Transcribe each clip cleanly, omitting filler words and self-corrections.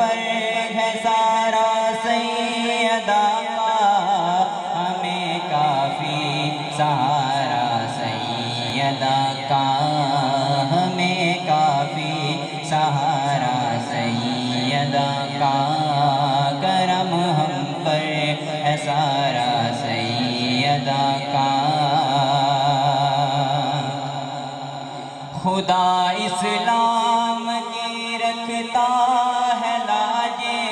پر ہے سارا سیدہ کا ہمیں کافی سہارا سیدہ کا ہمیں کافی سہارا سیدہ کا کرم ہم پر ہے سارا سیدہ کا خدا اسلام کی رکھتا ہے لاجیں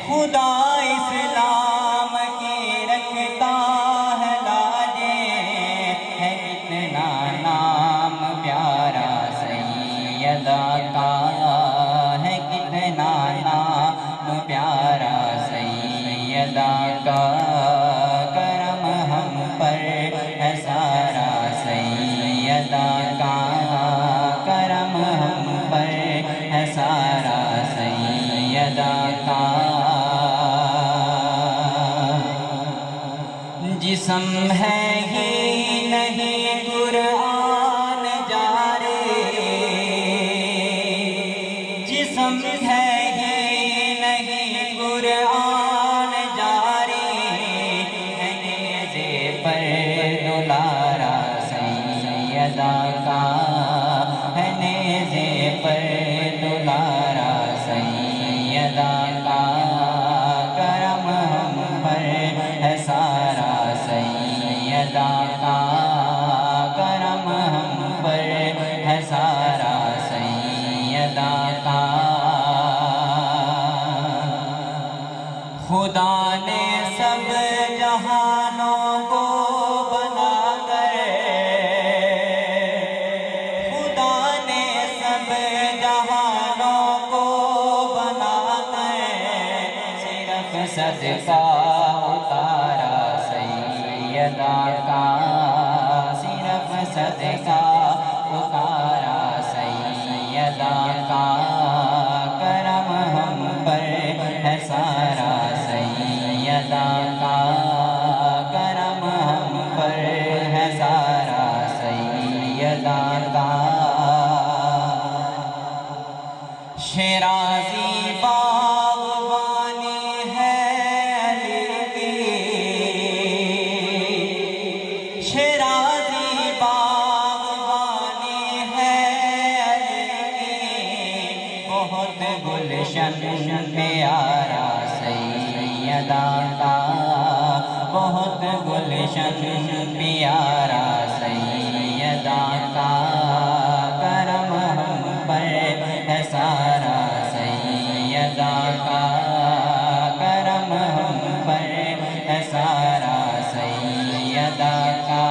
خدا اسلام کی رکھتا ہے لاجیں ہے اتنا نام پیارا سیدہ کا ہے کتنا نام پیارا سیدہ کا کرم ہم پر ہے سارا سیدہ کا کرم ہم پر ہے سارا سیدہ کا جسم ہے ہی نہیں قرآن جاری جسم ہے ہی نہیں قرآن جاری ہے نیزے پر دلارا سیدہ کا ہے نیزے پر دلارا سیدہ کا کرم ہم پر ہے سارا سیدہ کا کرم ہم پر ہے سارا سیدہ کا خدا نے سب جہانوں کو بنا کر خدا نے سب جہانوں کو بنا کر صرف صدقہ اتارا سیدہ کا صرف صدقہ اتارا سیدہ کا کرم ہم پر ہے سارا سیدہ کا کرم ہم پر ہے سارا سیدہ کا شیرازی باغبانی ہے علی کی شیرازی باغبانی ہے علی کی بہت گلشن پیارا سیدہ کا بہت گلشن پیارا سیدہ کا کرم ہم پر ہے سارا سیدہ کا کرم ہم پر ہے سارا سیدہ کا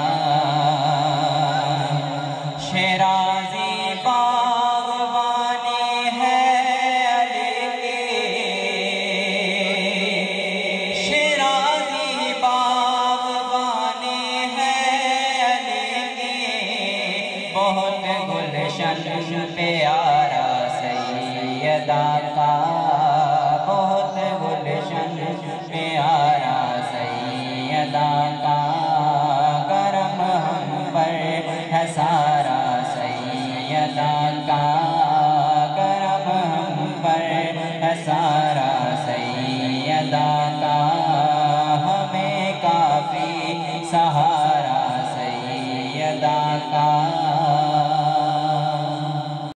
شیرازی باغبانی ہے علی کی شیرازی باغبانی ہے علی کی بہت گلشن پیارا سیدہ کا بہت گلشن پیارا سیدہ کا کرم ہم پر ہے سارا سیدہ کا